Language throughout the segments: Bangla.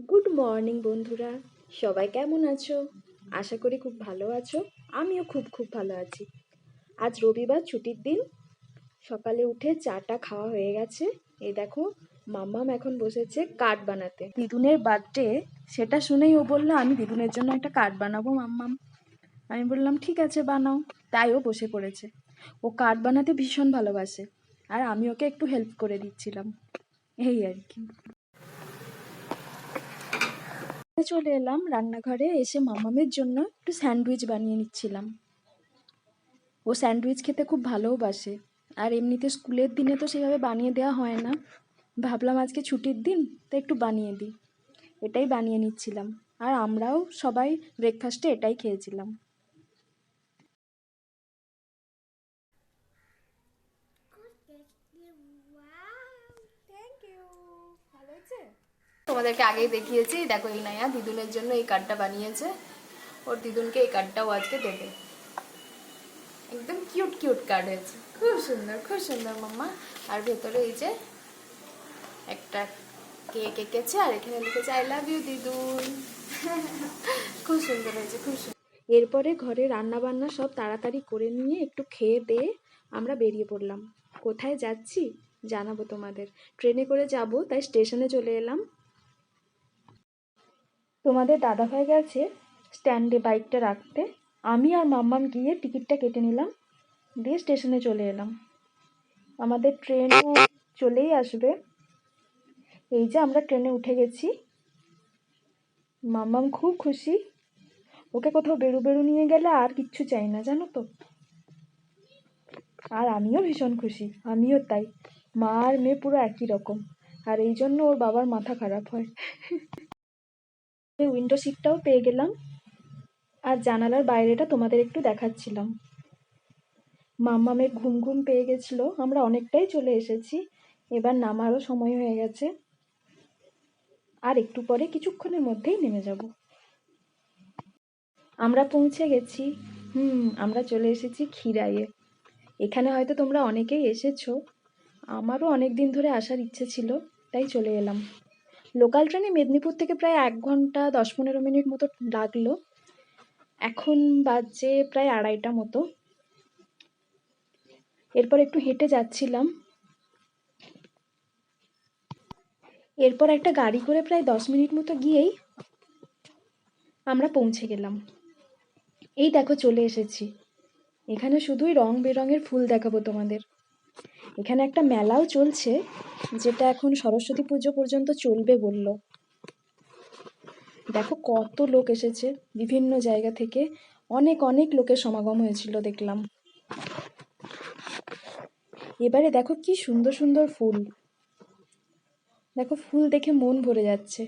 গুড মর্নিং বন্ধুরা, সবাই কেমন আছো? আশা করি খুব ভালো আছো। আমিও খুব ভালো আছি। আজ রবিবার, ছুটির দিন। সকালে উঠে চাটা খাওয়া হয়ে গেছে। এই দেখো, মাম্মাম এখন বসেছে কার্ড বানাতে। দিদুনের বার্থডে, সেটা শুনেই ও বললো আমি দিদুনের জন্য একটা কার্ড বানাবো মাম্মাম। আমি বললাম ঠিক আছে বানাও। তাই ও বসে পড়েছে। ও কার্ড বানাতে ভীষণ ভালোবাসে, আর আমি ওকে একটু হেল্প করে দিচ্ছিলাম, এই আর কি। চলে এলাম রান্নাঘরে, এসে মামামের জন্য একটু স্যান্ডউইচ বানিয়ে নিচ্ছিলাম। ও স্যান্ডউইচ খেতে খুব ভালোবাসে, আর এমনিতে স্কুলের দিনে তো সেভাবে বানিয়ে দেওয়া হয় না। ভাবলাম আজকে ছুটির দিন, তো একটু বানিয়ে দিই। এটাই বানিয়ে নিচ্ছিলাম, আর আমরাও সবাই ব্রেকফাস্টে এটাই খেয়েছিলাম। তোমাদেরকে আগেই দেখিয়েছি, দেখো এই নায়া দিদুনের জন্য এই কার্ডটা বানিয়েছে। ওর দিদুনকে এই কার্ডটাও আজকে দেবে। একদম কিউট কিউট কার্ড হয়েছে, খুব সুন্দর মাম্মা। আর ভেতরে এই যে একটা কেক এঁকেছে, আর এখানে লিখেছে আই লাভ ইউ দিদুন। খুব সুন্দর হয়েছে, খুব সুন্দর। এরপরে ঘরে রান্না বান্না সব তাড়াতাড়ি করে নিয়ে একটু খেয়ে দিয়ে আমরা বেরিয়ে পড়লাম। কোথায় যাচ্ছি জানাবো তোমাদের। ট্রেনে করে যাব, তাই স্টেশনে চলে এলাম। তোমাদের দাদাভাই গেছে স্ট্যান্ডে বাইকটা রাখতে। আমি আর মাম্মাম গিয়ে টিকিটটা কেটে নিলাম, দিয়ে স্টেশনে চলে এলাম। আমাদের ট্রেনও চলেই আসবে। এই যে আমরা ট্রেনে উঠে গেছি। মাম্মাম খুব খুশি। ওকে কোথাও বেরু নিয়ে গেলে আর কিচ্ছু চাই না, জানো তো। আর আমিও ভীষণ খুশি, আমিও তাই। মা আর মেয়ে পুরো একই রকম, আর এই জন্য ওর বাবার মাথা খারাপ হয়। উইন্ডো সিটটাও পেয়ে গেলাম, আর জানালার বাইরেটা তোমাদের একটু দেখাচ্ছিলাম। মাম্মামের ঘুম পেয়ে গেছিল, আমরা অনেকটাই চলে এসেছি। এবার নামারও সময় হয়ে গেছে, আর একটু পরে কিছুক্ষণের মধ্যেই নেমে যাব। আমরা পৌঁছে গেছি। আমরা চলে এসেছি খিরাইয়ে। এখানে হয়তো তোমরা অনেকেই এসেছো, আমারও অনেক দিন ধরে আসার ইচ্ছে ছিল, তাই চলে এলাম। লোকাল ট্রেনে মেদিনীপুর থেকে প্রায় 1 ঘন্টা 10-15 মিনিট মতো লাগলো। এখন বাজে প্রায় 2:30টা মতো। এরপর একটু হেঁটে যাচ্ছিলাম। এরপর একটা গাড়ি করে প্রায় 10 মিনিট মতো গিয়েই আমরা পৌঁছে গেলাম। এই দেখো চলে এসেছি। এখানে শুধুই রং বেরঙের ফুল দেখাবো তোমাদের। এখানে একটা মেলাও চলছে, যেটা এখন সরস্বতী পুজো পর্যন্ত চলবে বলল। দেখো কত লোক এসেছে বিভিন্ন জায়গা থেকে, অনেক লোকের সমাগম হয়েছিল দেখলাম। এবারে দেখো কি সুন্দর ফুল। দেখো ফুল দেখে মন ভরে যাচ্ছে।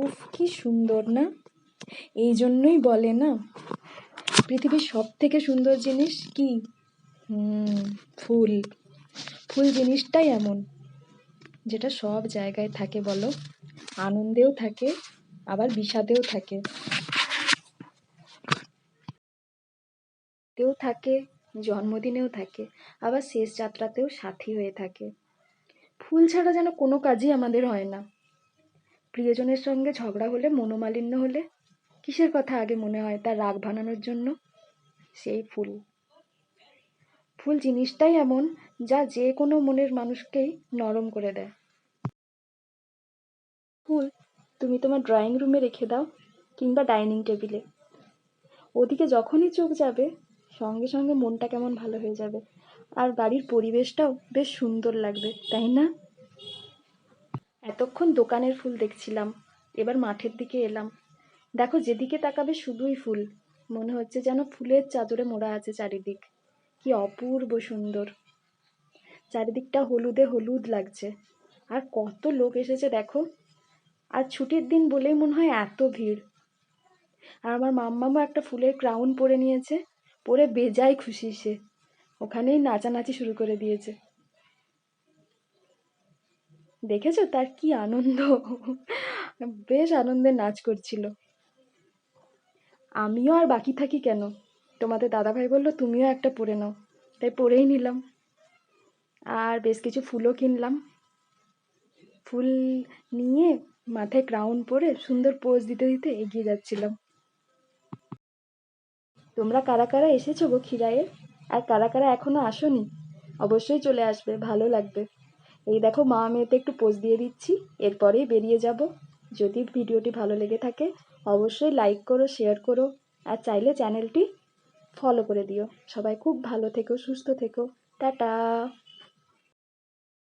উফ, কি সুন্দর না? এই জন্যই বলে না, পৃথিবীর সব থেকে সুন্দর জিনিস কি? ফুল। ফুল জিনিসটাই এমন, যেটা সব জায়গায় থাকে বলো। আনন্দেও থাকে, আবার বিষাদেও থাকে। তেও থাকে, জন্মদিনেও থাকে, আবার শেষ যাত্রাতেও সাথী হয়ে থাকে। ফুল ছাড়া যেন কোনো কাজই আমাদের হয় না। প্রিয়জনের সঙ্গে ঝগড়া হলে, মনোমালিন্য হলে কিসের কথা আগে মনে হয় তার রাগ ভাঙানোর জন্য? সেই ফুল। ফুল জিনিসটাই এমন, যা যে কোনো মনের মানুষকেই নরম করে দেয়। ফুল তুমি তোমার ড্রয়িং রুমে রেখে দাও, কিংবা ডাইনিং টেবিলে। ওদিকে যখনই চোখ যাবে, সঙ্গে সঙ্গে মনটা কেমন ভালো হয়ে যাবে, আর বাড়ির পরিবেশটাও বেশ সুন্দর লাগবে, তাই না? এতক্ষণ দোকানের ফুল দেখছিলাম, এবার মাঠের দিকে এলাম। দেখো যেদিকে তাকাবে শুধুই ফুল, মনে হচ্ছে যেন ফুলের চাদরে মোড়া আছে চারিদিক। কি অপূর্ব সুন্দর। চারিদিকটা হলুদে হলুদ লাগছে, আর কত লোক এসেছে দেখো। আর ছুটির দিন বলেই মনে হয় এত ভিড়। আর আমার মাম্মামও একটা ফুলের ক্রাউন পরে নিয়েছে, পরে বেজায় খুশি সে। ওখানেই নাচানাচি শুরু করে দিয়েছে। দেখেছো তার কি আনন্দ, বেশ আনন্দে নাচ করছিল। আমিও আর বাকি থাকি কেন, তোমাদের দাদাভাই বললো তুমিও একটা পরে নাও, তাই পরেই নিলাম। আর বেশ কিছু ফুলও কিনলাম। ফুল নিয়ে মাথায় ক্রাউন পরে সুন্দর পোজ দিতে দিতে এগিয়ে যাচ্ছিলাম। তোমরা কারা কারা এসেছো গো খিরায়ে, আর কারা কারা এখনো আসোনি, অবশ্যই চলে আসবে, ভালো লাগবে। এই দেখো মা মেয়েতে একটু পোজ দিয়ে দিচ্ছি, এরপরেই বেরিয়ে যাব। যদি ভিডিওটি ভালো লেগে থাকে অবশ্যই লাইক করো, শেয়ার করো, আর চাইলে চ্যানেলটি ফলো করে দিও। সবাই খুব ভালো থেকো, সুস্থ থেকো, টাটা।